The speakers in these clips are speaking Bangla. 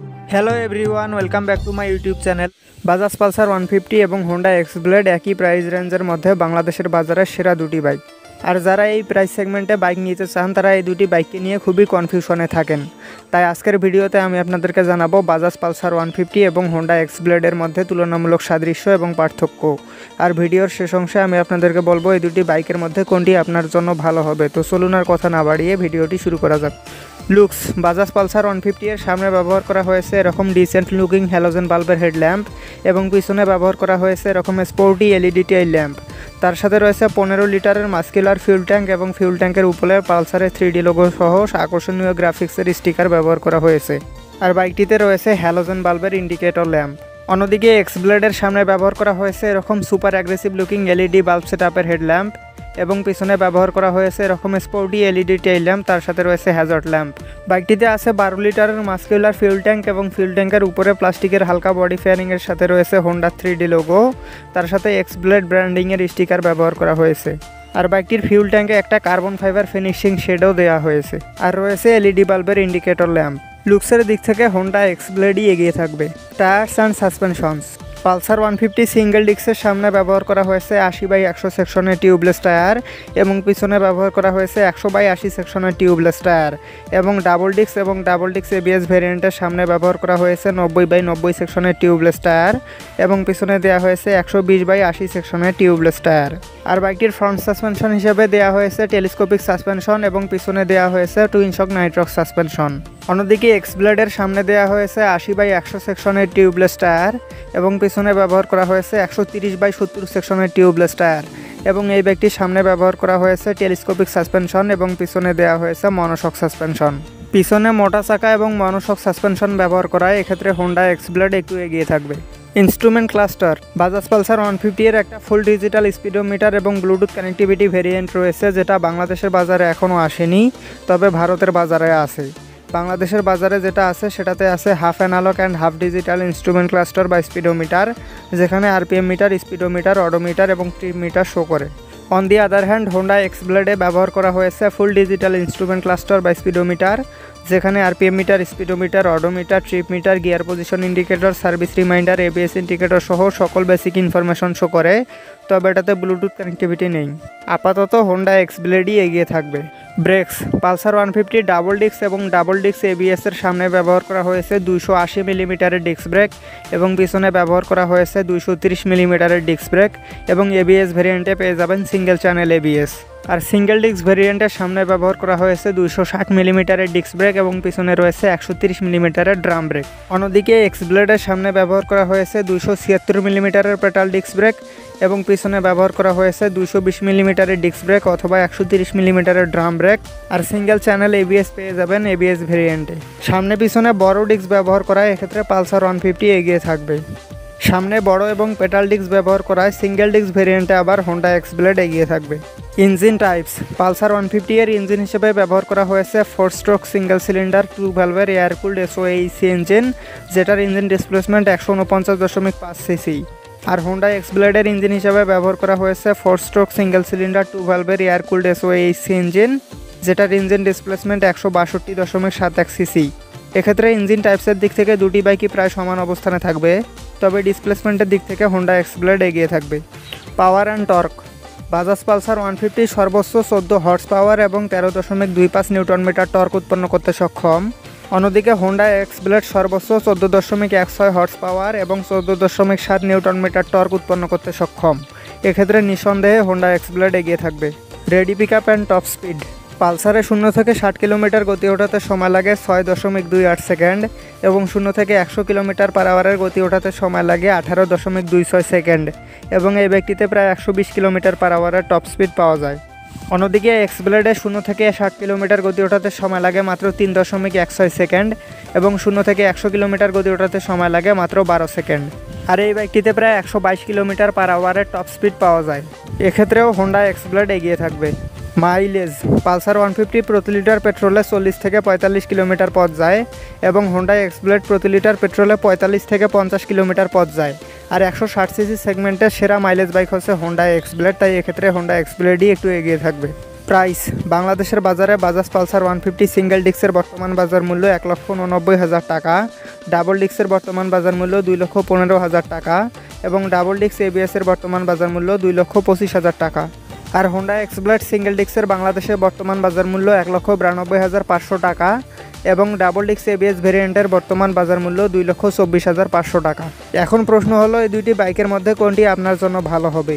Hello everyone, welcome back to my YouTube channel. Bajaj Pulsar 150 এবং হোন্ডা এক্স ব্লেড একই প্রাইস রেঞ্জের মধ্যে বাংলাদেশের বাজারের সেরা দুটি বাইক। আর যারা এই প্রাইস সেগমেন্টে বাইক নিতে চান তারা এই দুটি বাইককে নিয়ে খুবই কনফিউশনে থাকেন। তাই আজকের ভিডিওতে আমি আপনাদেরকে জানাবো বাজাজ পালসার 150 এবং হোন্ডা এক্স ব্লেডের মধ্যে তুলনামূলক সাদৃশ্য এবং পার্থক্য। আর ভিডিওর শেষ অংশে আমি আপনাদেরকে বলবো এই দুটি বাইকের মধ্যে কোনটি আপনার জন্য ভালো হবে। তো চলুন আর কথা না বাড়িয়ে ভিডিওটি শুরু করা যাক। লুকস: বাজাজ পালসার 150 এর সামনে ব্যবহার করা হয়েছে এরকম ডিসেন্ট লুকিং হ্যালোজেন বাল্বের হেডল্যাম্প এবং পিছনে ব্যবহার করা হয়েছে এরকম স্পোর্টি এলইডি টেইল ল্যাম্প। তার সাথে রয়েছে 15 লিটারের মাস্কুলার ফিউল ট্যাঙ্ক এবং ফিউল ট্যাঙ্কের উপরে পালসারের 3D লোগো সহ আকর্ষণীয় গ্রাফিক্সের স্টিকার ব্যবহার করা হয়েছে। আর বাইকটিতে রয়েছে হ্যালোজেন বাল্বের ইন্ডিকেটর ল্যাম্প। অন্যদিকে এক্স ব্লেডের সামনে ব্যবহার করা হয়েছে এরকম super aggressive looking LED bulb সেটআপের হেডল্যাম্প এবং পিছনে ব্যবহার করা হয়েছে এরকম স্পোর্টি এলইডি টেইল ল্যাম্প, তার সাথে রয়েছে হ্যাজার্ড ল্যাম্প। বাইকটিতে আছে 12 লিটারের মাস্কুলার ফিউল ট্যাঙ্ক এবং ফিউল ট্যাঙ্কের উপরে প্লাস্টিকের হালকা বডি ফেয়ারিংয়ের সাথে রয়েছে হোন্ডা 3D লোগো, তার সাথে এক্স ব্লেড ব্র্যান্ডিংয়ের স্টিকার ব্যবহার করা হয়েছে। আর বাইকটির ফিউল ট্যাঙ্কে একটা কার্বন ফাইবার ফিনিশিং শেডও দেওয়া হয়েছে। আর রয়েছে এলইডি বাল্বের ইন্ডিকেটর ল্যাম্প। লুকসের দিক থেকে হোন্ডা এক্স ব্লেডই এগিয়ে থাকবে। টায়ার্স অ্যান্ড সাসপেনশনস: পালসার 150 সিঙ্গেল ডিস্কের সামনে ব্যবহার করা হয়েছে 80/100 সেকশনের টিউবলেস টায়ার এবং পিছনে ব্যবহার করা হয়েছে 100/80 সেকশনের টিউবলেস টায়ার এবং ডাবল ডিস্ক এবিএস ভ্যারিয়েন্টের সামনে ব্যবহার করা হয়েছে 90/90 সেকশনের টিউবলেস টায়ার এবং পিছনে দেওয়া হয়েছে 120/80 সেকশনের টিউবলেস টায়ার। আর বাইকটির ফ্রন্ট সাসপেনশন হিসেবে দেওয়া হয়েছে টেলিস্কোপিক সাসপেনশন এবং পিছনে দেওয়া হয়েছে টুইন শক নাইট্রক্স সাসপেনশন। অন্যদিকে এক্স ব্লেডের সামনে দেওয়া হয়েছে 80/100 সেকশনের টিউবলেস টায়ার এবং পিছনে ব্যবহার করা হয়েছে 130/70 সেকশনের টিউবলেস টায়ার এবং এই বাইকটির সামনে ব্যবহার করা হয়েছে টেলিস্কোপিক সাসপেনশন এবং পিছনে দেওয়া হয়েছে মনোশক সাসপেনশন। পিছনে মোটা চাকা এবং মনোশক সাসপেনশন ব্যবহার করায় এক্ষেত্রে হোন্ডা এক্স ব্লেড একটু এগিয়ে থাকবে। ইনস্ট্রুমেন্ট ক্লাস্টার: বাজাজ পালসার 150 এর একটা ফুল ডিজিটাল স্পিডোমিটার এবং ব্লুটুথ কানেক্টিভিটি ভেরিয়েন্ট রয়েছে, যেটা বাংলাদেশের বাজারে এখনও আসেনি, তবে ভারতের বাজারে আছে। বাংলাদেশের বাজারে যেটা আছে সেটাতে আছে half analogue and half digital instrument cluster বা স্পিডোমিটার, যেখানে আরপিএম মিটার, স্পিডোমিটার, অডোমিটার এবং ট্রিপ মিটার শো করে। On the other hand Honda X ব্লেডে ব্যবহার করা হয়েছে ফুল ডিজিটাল ইনস্ট্রুমেন্ট ক্লাস্টার বা স্পিডোমিটার, যেখানে RPM meter, speedometer, odometer, trip meter, gear position indicator, service reminder, ABS indicator সহ সকল বেসিক ইনফরমেশন শো করে, তবে এটাতে ব্লুটুথ কানেক্টিভিটি নেই। আপাতত হোন্ডা এক্স ব্লেডই এগিয়ে থাকবে। ব্রেকস: পালসার 150 ডাবল ডিস্ক এবং ডাবল ডিস্ক এবিএস এর সামনে ব্যবহার করা হয়েছে 280 মিলিমিটারের ডিস্ক ব্রেক এবং পিছনে ব্যবহার করা হয়েছে 230 মিলিমিটারের ডিস্ক ব্রেক এবং এবিএস ভেরিয়েন্টে পেয়ে যাবেন সিঙ্গেল চ্যানেল এবিএস। আর সিঙ্গেল ডিস্ক ভেরিয়েন্টের সামনে ব্যবহার করা হয়েছে 260 মিলিমিটারের ডিস্ক ব্রেক এবং পিছনে রয়েছে 130 মিলিমিটারের ড্রাম ব্রেক। অন্যদিকে এক্স ব্লেডের সামনে ব্যবহার করা হয়েছে 276 মিলিমিটারের পেটাল ডিস্ক ব্রেক এবং পিছনে ব্যবহার করা হয়েছে 220 মিলিমিটারের ডিস্ক ব্রেক অথবা 130 মিলিমিটারের ড্রাম ব্রেক। আর সিঙ্গেল চ্যানেল এবিএস পেয়ে যাবেন এবিএস ভেরিয়েন্টে। সামনে পিছনে বড় ডিস্ক ব্যবহার করায় এক্ষেত্রে পালসার 150 এগিয়ে থাকবে। সামনে বড় এবং পেটাল ডিস্ক ব্যবহার করায় সিঙ্গেল ডিস্ক ভেরিয়েন্টে আবার হোন্ডা এক্স ব্লেড এগিয়ে থাকবে। ইঞ্জিন টাইপস: পালসার 150 এর ইঞ্জিন হিসেবে ব্যবহার করা হয়েছে 4 স্ট্রোক সিঙ্গেল সিলিন্ডার 2 ভ্যালভের এয়ার কুলড এসওএইচি ইঞ্জিন, যেটার ইঞ্জিন ডিসপ্লেসমেন্ট 149.5 সিসি। আর হোন্ডা এক্স ব্লেডের ইঞ্জিন হিসেবে ব্যবহার করা হয়েছে 4 স্ট্রোক সিঙ্গেল সিলিন্ডার 2 ভ্যালভের এয়ার কুলড এসওএইচি ইঞ্জিন, যেটার ইঞ্জিন ডিসপ্লেসমেন্ট 162.71 সিসি। এক্ষেত্রে ইঞ্জিন টাইপসের দিক থেকে দুটি বাইকই প্রায় সমান অবস্থানে থাকবে, তবে ডিসপ্লেসমেন্টের দিক থেকে হোন্ডা এক্স ব্লেড এগিয়ে থাকবে। Power and torque: Bajaj Pulsar 150 সর্বোচ্চ 14 হর্স পাওয়ার এবং 13.25 নিউটন মিটার টর্ক উৎপন্ন করতে সক্ষম। অন্যদিকে হোন্ডা এক্স ব্লেড সর্বোচ্চ 14.16 হর্স পাওয়ার এবং 14.7 নিউটন মিটার টর্ক উৎপন্ন করতে সক্ষম। এক্ষেত্রে নিঃসন্দেহে হোন্ডা এক্স ব্লেড এগিয়ে থাকবে। Ready pick up and top speed: পালসারে 0 থেকে 60 কিলোমিটার গতি ওঠাতে সময় লাগে 6.28 সেকেন্ড এবং 0 থেকে 100 কিলোমিটার পার আওয়ারের গতি ওঠাতে সময় লাগে 18.26 সেকেন্ড এবং এই ব্যক্তিতে প্রায় 120 কিলোমিটার পার আওয়ারের টপ স্পিড পাওয়া যায়। অন্যদিকে এক্স ব্লেডে 0 থেকে 60 কিলোমিটার গতি ওঠাতে সময় লাগে মাত্র 3.16 সেকেন্ড এবং 0 থেকে 100 কিলোমিটার গতি ওঠাতে সময় লাগে মাত্র 12 সেকেন্ড। আর এই বাইকটিতে প্রায় 122 কিলোমিটার পার আওয়ারের টপ স্পিড পাওয়া যায়। এক্ষেত্রেও হোন্ডা এক্স ব্লেড এগিয়ে থাকবে। মাইলেজ: পালসার 150 প্রতি লিটার পেট্রোলে 40 থেকে 45 কিলোমিটার পথ যায় এবং হোন্ডা এক্স ব্লেড প্রতি লিটার পেট্রোলে 45 থেকে 50 কিলোমিটার পথ যায়। আর 160 সিসি সেগমেন্টের সেরা মাইলেজ বাইক হচ্ছে হোন্ডা এক্স ব্লেড, তাই এক্ষেত্রে হোন্ডা এক্স ব্লেডই একটু এগিয়ে থাকবে। প্রাইস: বাংলাদেশের বাজারে বাজাজ পালসার 150 সিঙ্গেল ডিস্কের বর্তমান বাজার মূল্য 1,89,000 টাকা। ডাবল ডিস্কের বর্তমান বাজার মূল্য 2,15,000 টাকা এবং ডাবল ডিস্ক এবিএসের বর্তমান বাজার মূল্য 2,25,000 টাকা। আর হোন্ডা এক্সব্লেড সিঙ্গেল ডিস্কের বাংলাদেশে বর্তমান বাজার মূল্য 1,92,500 টাকা এবং ডাবল ডিস্ক এবিএস ভেরিয়েন্টের বর্তমান বাজার মূল্য 2,24,500 টাকা। এখন প্রশ্ন হলো এই দুইটি বাইকের মধ্যে কোনটি আপনার জন্য ভালো হবে।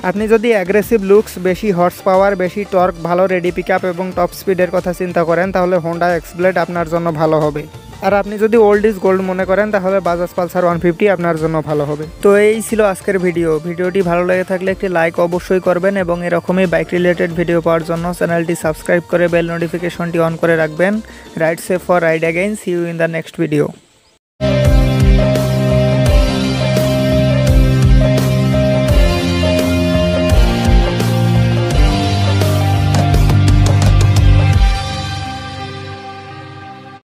আপনি যদি অ্যাগ্রেসিভ লুকস, বেশি হর্স পাওয়ার, বেশি টর্ক, ভালো রেডি পিকআপ এবং টপ স্পিডের কথা চিন্তা করেন তাহলে হোন্ডা এক্সব্লেড আপনার জন্য ভালো হবে। আর আপনি যদি ওল্ড ইজ গোল্ড মনে করেন তাহলে বাজাজ পালসার 150 আপনার জন্য ভালো হবে। তো এই ছিল আজকের ভিডিওটি ভালো লেগে থাকলে একটি লাইক অবশ্যই করবেন এবং এরকমই বাইক রিলেটেড ভিডিও পাওয়ার জন্য চ্যানেলটি সাবস্ক্রাইব করে বেল নোটিফিকেশনটি অন করে রাখবেন। Ride safe for ride again, see you in the next video.